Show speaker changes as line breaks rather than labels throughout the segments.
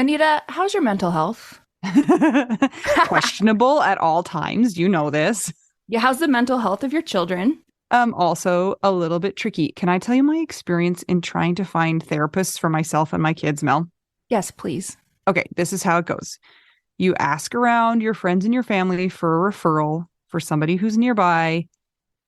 Anita, how's your mental health?
Questionable at all times. You know this.
Yeah, how's the mental health of your children?
Also a little bit tricky. Can I tell you my experience in trying to find therapists for myself and my kids, Mel?
Yes, please.
Okay, this is how it goes. You ask around your friends and your family for a referral for somebody who's nearby.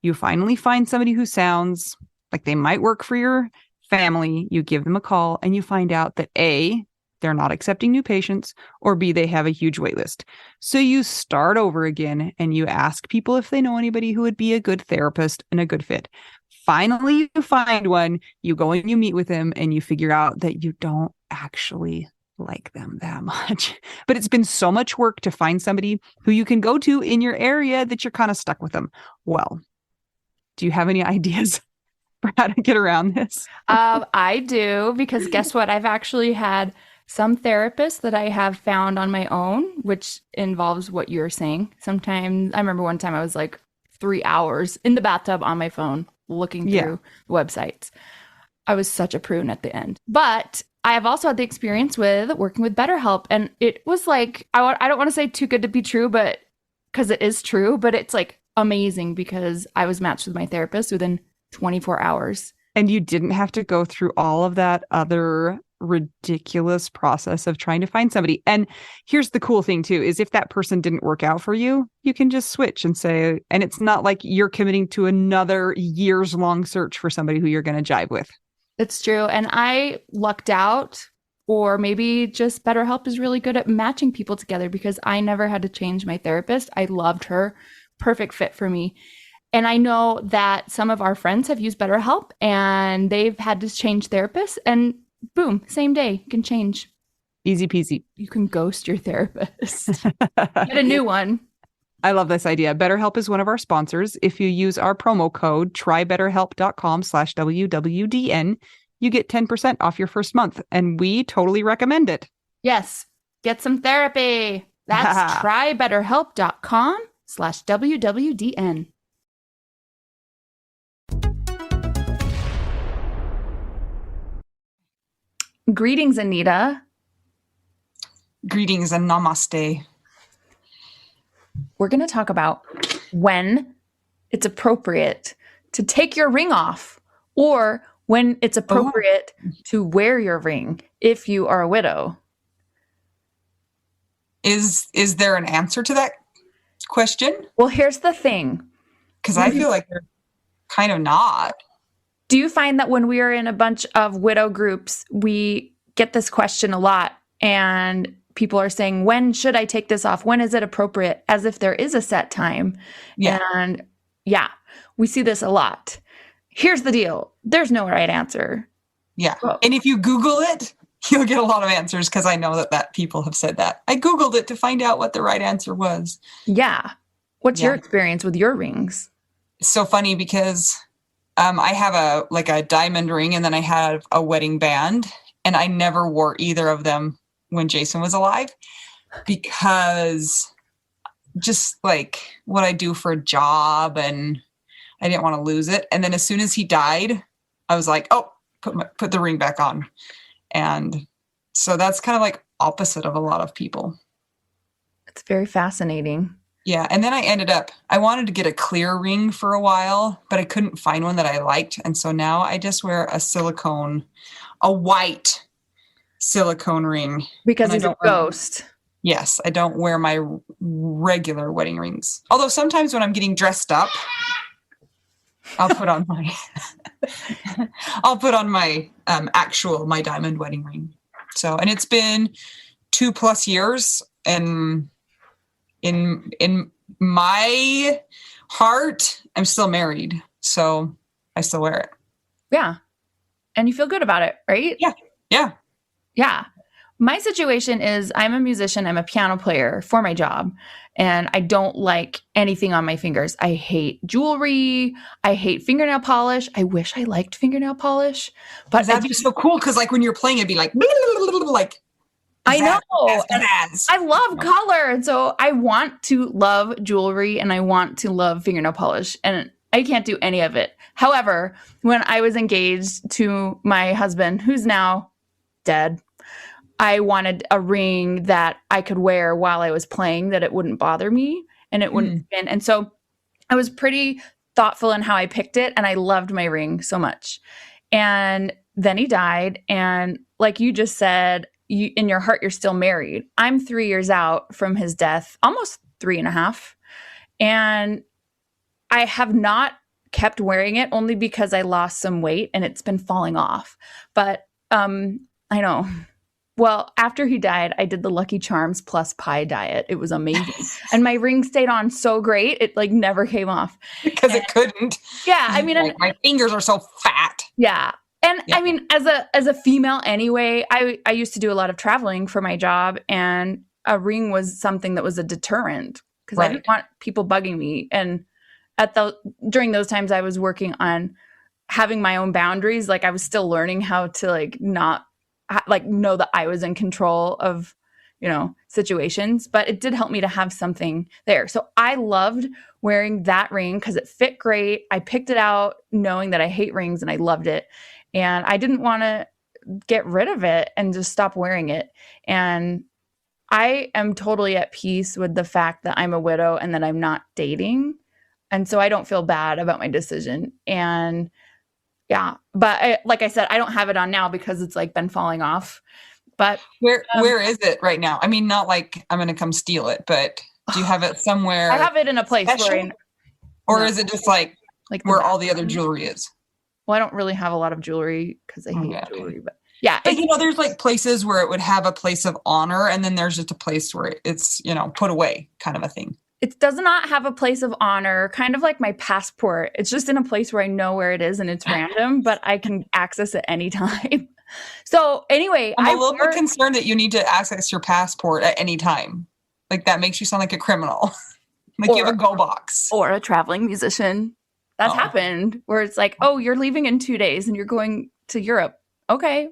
You finally find somebody who sounds like they might work for your family. You give them a call and you find out that A, they're not accepting new patients, or B, they have a huge wait list. So you start over again and you ask people if they know anybody who would be a good therapist and a good fit. Finally, you find one, you go and you meet with them and you figure out that you don't actually like them that much. But it's been so much work to find somebody who you can go to in your area that you're kind of stuck with them. Well, do you have any ideas for how to get around this?
I do, because guess what? I've actually had some therapists that I have found on my own, which involves what you're saying. Sometimes I remember one time I was like 3 hours in the bathtub on my phone looking through websites. I was such a prune at the end. But I have also had the experience with working with BetterHelp. And it was like, I don't want to say too good to be true, but because it is true, but it's like amazing because I was matched with my therapist within 24 hours.
And you didn't have to go through all of that other ridiculous process of trying to find somebody. And here's the cool thing too, is if that person didn't work out for you, you can just switch and say, and it's not like you're committing to another years long search for somebody who you're going to jive with.
It's true. And I lucked out, or maybe just BetterHelp is really good at matching people together because I never had to change my therapist. I loved her. Perfect fit for me. And I know that some of our friends have used BetterHelp and they've had to change therapists, and boom, same day, you can change.
Easy peasy.
You can ghost your therapist. Get a new one.
I love this idea. BetterHelp is one of our sponsors. If you use our promo code trybetterhelp.com/WWDN, you get 10% off your first month. And we totally recommend it.
Yes. Get some therapy. That's trybetterhelp.com/WWDN. Greetings, Anita.
Greetings and namaste.
We're going to talk about when it's appropriate to take your ring off, or when it's appropriate to wear your ring if you are a widow.
Is there an answer to that question?
Well, here's the thing.
Because I feel like they're kind of not.
Do you find that when we are in a bunch of widow groups, we get this question a lot, and people are saying, when should I take this off? When is it appropriate? As if there is a set time.
Yeah.
And yeah, we see this a lot. Here's the deal. There's no right answer.
Yeah.
Well,
and if you Google it, you'll get a lot of answers, because I know that people have said that. I Googled it to find out what the right answer was.
yeah. What's your experience with your rings?
It's so funny because I have a diamond ring, and then I have a wedding band, and I never wore either of them when Jason was alive, because just like what I do for a job, and I didn't want to lose it. And then as soon as he died, I was like, oh, put the ring back on. And so that's kind of like opposite of a lot of people.
It's very fascinating.
Yeah. And then I wanted to get a clear ring for a while, but I couldn't find one that I liked. And so now I just wear a white silicone ring.
Because he's a ghost.
Yes. I don't wear my regular wedding rings. Although sometimes when I'm getting dressed up, I'll put on my my diamond wedding ring. So, and it's been 2+ years, and in my heart, I'm still married. So I still wear it.
Yeah. And you feel good about it, right?
Yeah. Yeah.
Yeah. My situation is I'm a musician. I'm a piano player for my job, and I don't like anything on my fingers. I hate jewelry. I hate fingernail polish. I wish I liked fingernail polish, but
that'd be so cool. Cause like when you're playing, it'd be like, like,
I know.
I
love color. And so I want to love jewelry and I want to love fingernail polish, and I can't do any of it. However, when I was engaged to my husband, who's now dead, I wanted a ring that I could wear while I was playing, that it wouldn't bother me and it wouldn't spin. And so I was pretty thoughtful in how I picked it, and I loved my ring so much. And then he died, and like you just said, in your heart, you're still married. I'm 3 years out from his death, almost 3.5. And I have not kept wearing it only because I lost some weight and it's been falling off. But I know. Well, after he died, I did the Lucky Charms plus pie diet. It was amazing. And my ring stayed on so great. It like never came off.
Because it couldn't.
Yeah. I mean,
like, my fingers are so fat.
Yeah. And I mean, as a female anyway, I used to do a lot of traveling for my job, and a ring was something that was a deterrent because I didn't want people bugging me. And during those times I was working on having my own boundaries. Like I was still learning how to like not like know that I was in control of, situations, but it did help me to have something there. So I loved wearing that ring because it fit great. I picked it out knowing that I hate rings and I loved it. And I didn't want to get rid of it and just stop wearing it. And I am totally at peace with the fact that I'm a widow and that I'm not dating. And so I don't feel bad about my decision. And yeah, but like I said, I don't have it on now because it's like been falling off. But
where is it right now? I mean, not like I'm going to come steal it, but do you have it somewhere?
I have it in a place
or is it just like where all the other jewelry is?
Well, I don't really have a lot of jewelry because I hate jewelry, but yeah.
But there's like places where it would have a place of honor, and then there's just a place where it's, put away kind of a thing.
It does not have a place of honor, kind of like my passport. It's just in a place where I know where it is and it's random, but I can access it anytime. So anyway,
I'm a little bit concerned that you need to access your passport at any time. Like that makes you sound like a criminal. You have a go box.
Or a traveling musician. That's happened where it's like, oh, you're leaving in 2 days and you're going to Europe. Okay.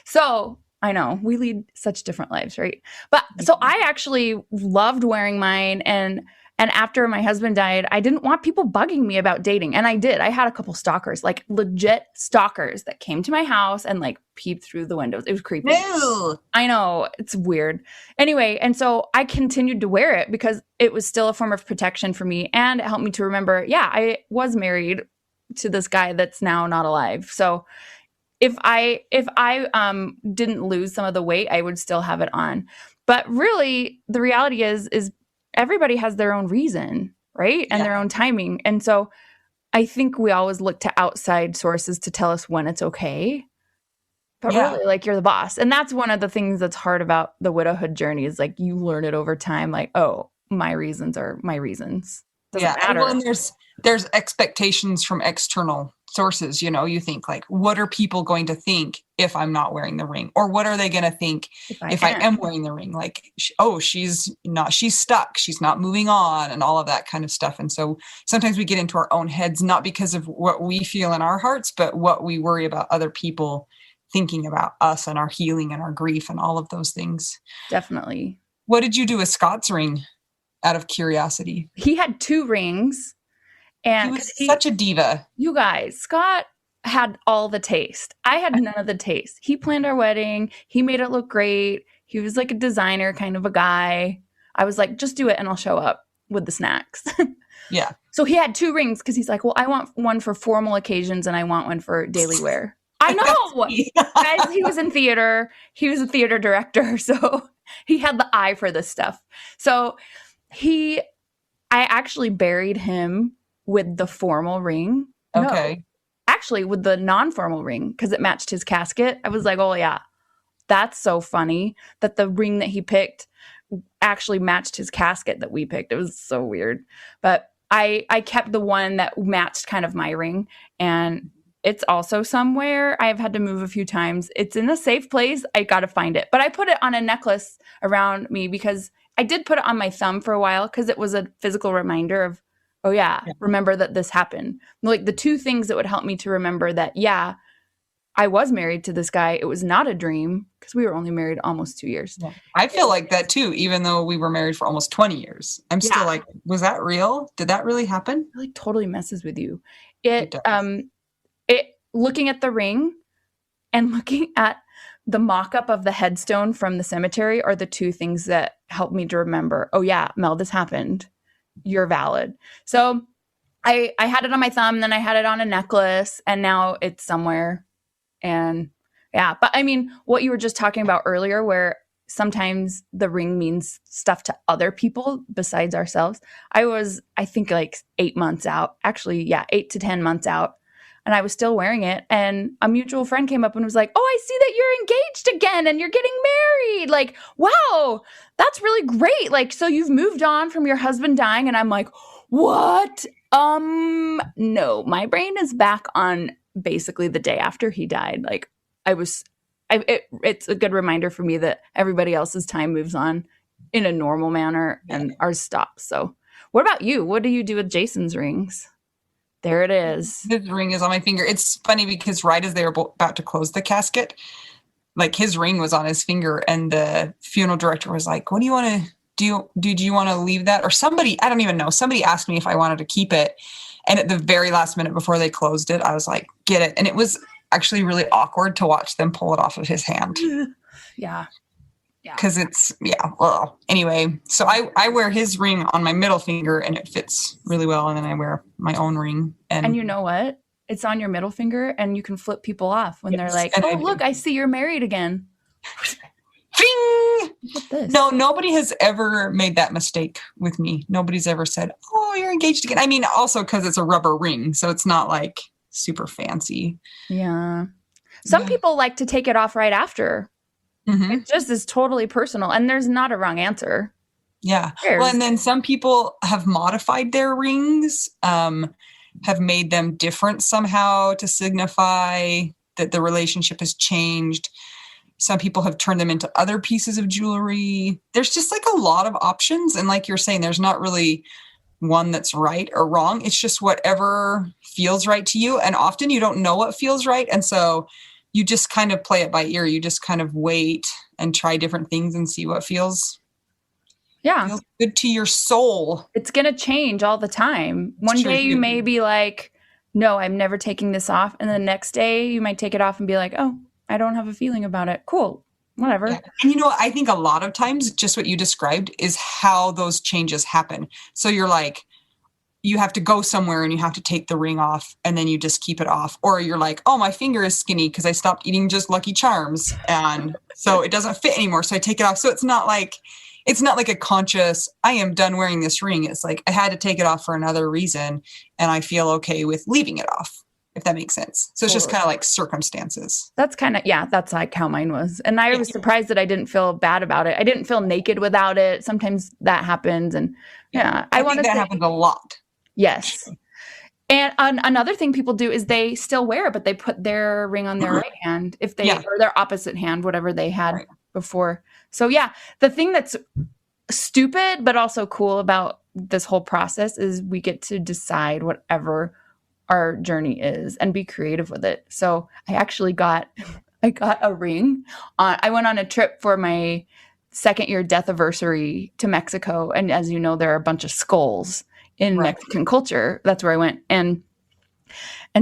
So I know we lead such different lives, right? But so I actually loved wearing mine. And after my husband died, I didn't want people bugging me about dating. And I did. I had a couple stalkers, like legit stalkers that came to my house and like peeped through the windows. It was creepy.
Ew.
I know. It's weird. Anyway, and so I continued to wear it because it was still a form of protection for me. And it helped me to remember, I was married to this guy that's now not alive. So if I didn't lose some of the weight, I would still have it on. But really, the reality is everybody has their own reason, right? And their own timing. And so I think we always look to outside sources to tell us when it's okay. But really, like, you're the boss. And that's one of the things that's hard about the widowhood journey is like you learn it over time. Like, oh, my reasons are my reasons. Doesn't matter.
And there's expectations from external sources. You think like, what are people going to think if I'm not wearing the ring? Or what are they going to think if I am wearing the ring? Like, she's stuck. She's not moving on and all of that kind of stuff. And so sometimes we get into our own heads, not because of what we feel in our hearts, but what we worry about other people thinking about us and our healing and our grief and all of those things.
Definitely.
What did you do with Scott's ring out of curiosity?
He had 2 rings. And
he was such a diva.
You guys, Scott had all the taste. I had none of the taste. He planned our wedding. He made it look great. He was like a designer kind of a guy. I was like, just do it and I'll show up with the snacks.
Yeah.
So he had 2 rings because he's like, well, I want one for formal occasions and I want one for daily wear. I know. Guys, he was in theater. He was a theater director. So he had the eye for this stuff. So I actually buried him with the formal ring.
Okay.
No, actually with the non-formal ring because it matched his casket. I was like, oh yeah, that's so funny that the ring that he picked actually matched his casket that we picked. It was so weird. But I kept the one that matched kind of my ring, and it's also somewhere. I've had to move a few times. It's in a safe place. I got to find it. But I put it on a necklace around me because I did put it on my thumb for a while because it was a physical reminder of, oh yeah, remember that this happened. Like the 2 things that would help me to remember that, I was married to this guy. It was not a dream because we were only married almost 2 years.
Yeah. I feel like that too, even though we were married for almost 20 years. I'm still like, was that real? Did that really happen?
It like totally messes with you. It looking at the ring and looking at the mock-up of the headstone from the cemetery are the two things that help me to remember, oh yeah, Mel, this happened. You're valid. So I had it on my thumb, then I had it on a necklace, and now it's somewhere. And yeah, but I mean, what you were just talking about earlier, where sometimes the ring means stuff to other people besides ourselves. I think like 8 months out, actually, yeah, 8 to 10 months out. And I was still wearing it. And a mutual friend came up and was like, oh, I see that you're engaged again and you're getting married. Like, wow, that's really great. Like, so you've moved on from your husband dying. And I'm like, what? No, my brain is back on basically the day after he died. Like it's a good reminder for me that everybody else's time moves on in a normal manner and ours stops. So what about you? What do you do with Jason's rings? There it is.
His ring is on my finger. It's funny because right as they were about to close the casket, like his ring was on his finger, and the funeral director was like, what do you want to do? Do you want to leave that? Or somebody, I don't even know. Somebody asked me if I wanted to keep it. And at the very last minute before they closed it, I was like, get it. And it was actually really awkward to watch them pull it off of his hand.
Yeah.
Because well, anyway, so I wear his ring on my middle finger and it fits really well. And then I wear my own ring. And
you know what? It's on your middle finger and you can flip people off when they're like, oh, look, I see you're married again.
Ding!
Look at this.
No, nobody has ever made that mistake with me. Nobody's ever said, oh, you're engaged again. I mean, also because it's a rubber ring. So it's not like super fancy.
Yeah. Some people like to take it off right after. Mm-hmm. It just is totally personal. And there's not a wrong answer.
Yeah. Well, and then some people have modified their rings, have made them different somehow to signify that the relationship has changed. Some people have turned them into other pieces of jewelry. There's just like a lot of options. And like you're saying, there's not really one that's right or wrong. It's just whatever feels right to you. And often you don't know what feels right. And so you just kind of play it by ear. You just kind of wait and try different things and see what feels good to your soul.
It's going to change all the time. One day you may be like, no, I'm never taking this off. And the next day you might take it off and be like, oh, I don't have a feeling about it. Cool. Whatever.
Yeah. And you know, I think a lot of times just what you described is how those changes happen. So you're like, you have to go somewhere and you have to take the ring off and then you just keep it off. Or you're like, oh, my finger is skinny because I stopped eating just Lucky Charms. And so it doesn't fit anymore. So I take it off. So it's not like a conscious, I am done wearing this ring. It's like, I had to take it off for another reason. And I feel okay with leaving it off, if that makes sense. So it's just kind of like circumstances.
That's kind of, that's like how mine was. And I was surprised that I didn't feel bad about it. I didn't feel naked without it. Sometimes that happens. And
I think that happens a lot.
Yes. And another thing people do is they still wear it, but they put their ring on their right hand or their opposite hand, whatever they had before. So the thing that's stupid, but also cool about this whole process is we get to decide whatever our journey is and be creative with it. So I actually got a ring. I went on a trip for my 2nd year death anniversary to Mexico. And as you know, there are a bunch of skulls in Mexican culture. That's where I went. And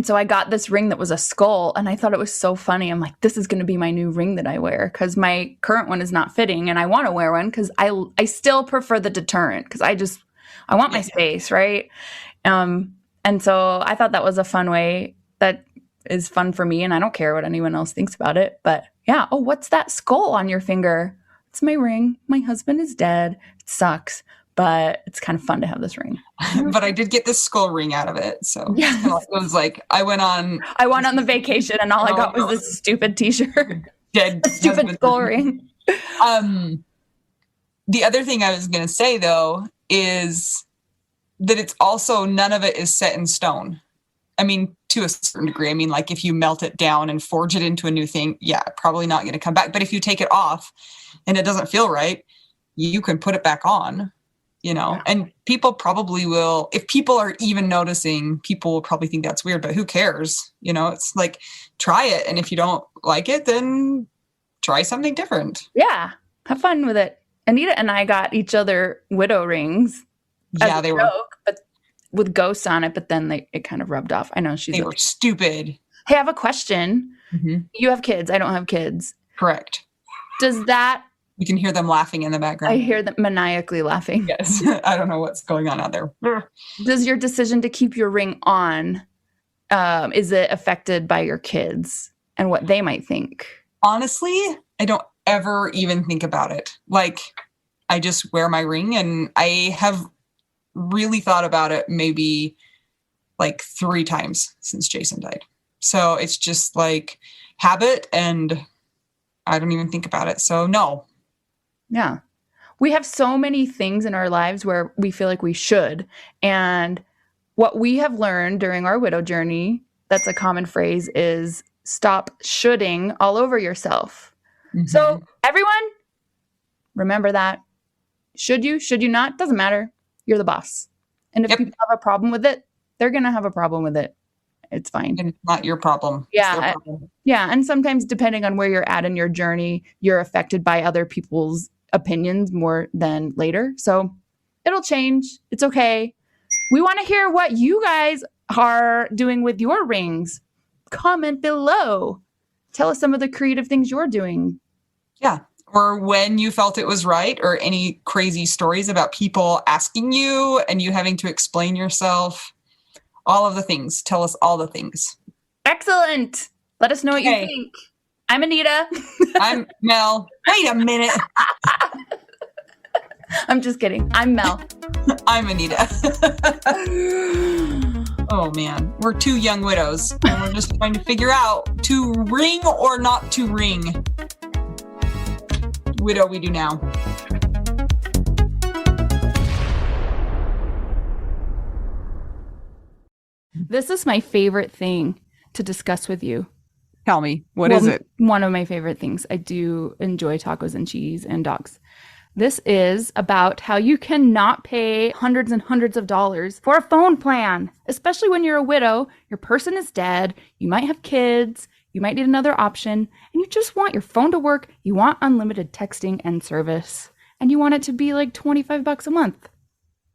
so I got this ring that was a skull and I thought it was so funny. I'm like, this is going to be my new ring that I wear because my current one is not fitting and I want to wear one because I still prefer the deterrent because I want my space, right? And so I thought that was a fun way that is fun for me and I don't care what anyone else thinks about it. But oh, what's that skull on your finger? It's my ring. My husband is dead. It sucks. But it's kind of fun to have this ring.
But I did get this skull ring out of it. So it was like, I went on
the vacation and all I got was this stupid t-shirt.
Dead
stupid skull ring.
The other thing I was going to say though, is that it's also, none of it is set in stone. I mean, to a certain degree, I mean, like if you melt it down and forge it into a new thing, probably not going to come back. But if you take it off and it doesn't feel right, you can put it back on. And people probably will, if people are even noticing, people will probably think that's weird, but who cares? It's like, try it. And if you don't like it, then try something different.
Yeah. Have fun with it. Anita and I got each other widow rings.
Yeah, they were.
But with ghosts on it, but then it kind of rubbed off. I know
they were stupid.
Hey, I have a question.
Mm-hmm.
You have kids. I don't have kids.
Correct.
Does that,
You can hear them laughing in the background.
I hear them maniacally laughing.
Yes. I don't know what's going on out there.
Does your decision to keep your ring on, is it affected by your kids and what they might think?
Honestly, I don't ever even think about it. Like, I just wear my ring, and I have really thought about it maybe like 3 times since Jason died. So it's just like habit, and I don't even think about it. So no.
Yeah. We have so many things in our lives where we feel like we should. And what we have learned during our widow journey, that's a common phrase, is stop shoulding all over yourself.
Mhm.
So everyone, remember that. Should you not? Doesn't matter. You're the boss. And if
Yep.
people have a problem with it, they're going to have a problem with it. It's fine.
And it's not your problem.
Yeah,
It's their problem.
Yeah. And sometimes, depending on where you're at in your journey, you're affected by other people's opinions more than later. So it'll change. It's okay. We want to hear what you guys are doing with your rings. Comment below. Tell us some of the creative things you're doing.
Yeah. Or when you felt it was right, or any crazy stories about people asking you and you having to explain yourself. All of the things. Tell us all the things.
Excellent. Let us know what you
Okay.
think. I'm Anita.
I'm Mel. Wait a minute.
I'm just kidding. I'm Mel.
I'm Anita. Oh man, we're 2 young widows, and we're just trying to figure out to ring or not to ring. Widow we do now.
This is my favorite thing to discuss with you.
Tell me, what is it?
One of my favorite things. I do enjoy tacos and cheese and dogs. This is about how you cannot pay hundreds and hundreds of dollars for a phone plan, especially when you're a widow. Your person is dead. You might have kids. You might need another option, and you just want your phone to work. You want unlimited texting and service, and you want it to be like $25 a month.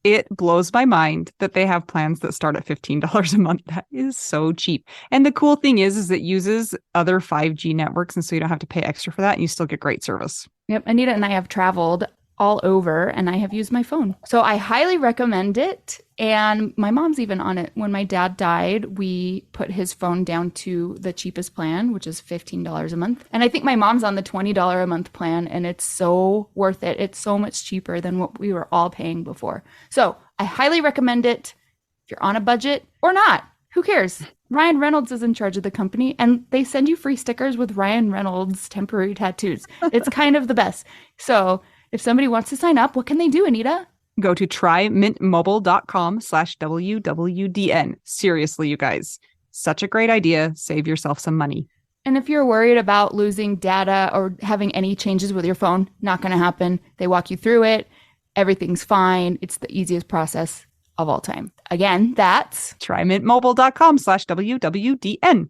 It blows my mind that they have plans that start at $15 a month. That is so cheap. And the cool thing is it uses other 5G networks, and so you don't have to pay extra for that, and you still get great service.
Yep. Anita and I have traveled all over, and I have used my phone. So I highly recommend it. And my mom's even on it. When my dad died, we put his phone down to the cheapest plan, which is $15 a month. And I think my mom's on the $20 a month plan, and it's so worth it. It's so much cheaper than what we were all paying before. So I highly recommend it. If you're on a budget or not, who cares? Ryan Reynolds is in charge of the company, and they send you free stickers with Ryan Reynolds temporary tattoos. It's kind of the best. So if somebody wants to sign up, what can they do, Anita?
Go to trymintmobile.com/WWDN. Seriously, you guys, such a great idea. Save yourself some money.
And if you're worried about losing data or having any changes with your phone, not going to happen. They walk you through it. Everything's fine. It's the easiest process of all time. Again, that's
trymintmobile.com/WWDN.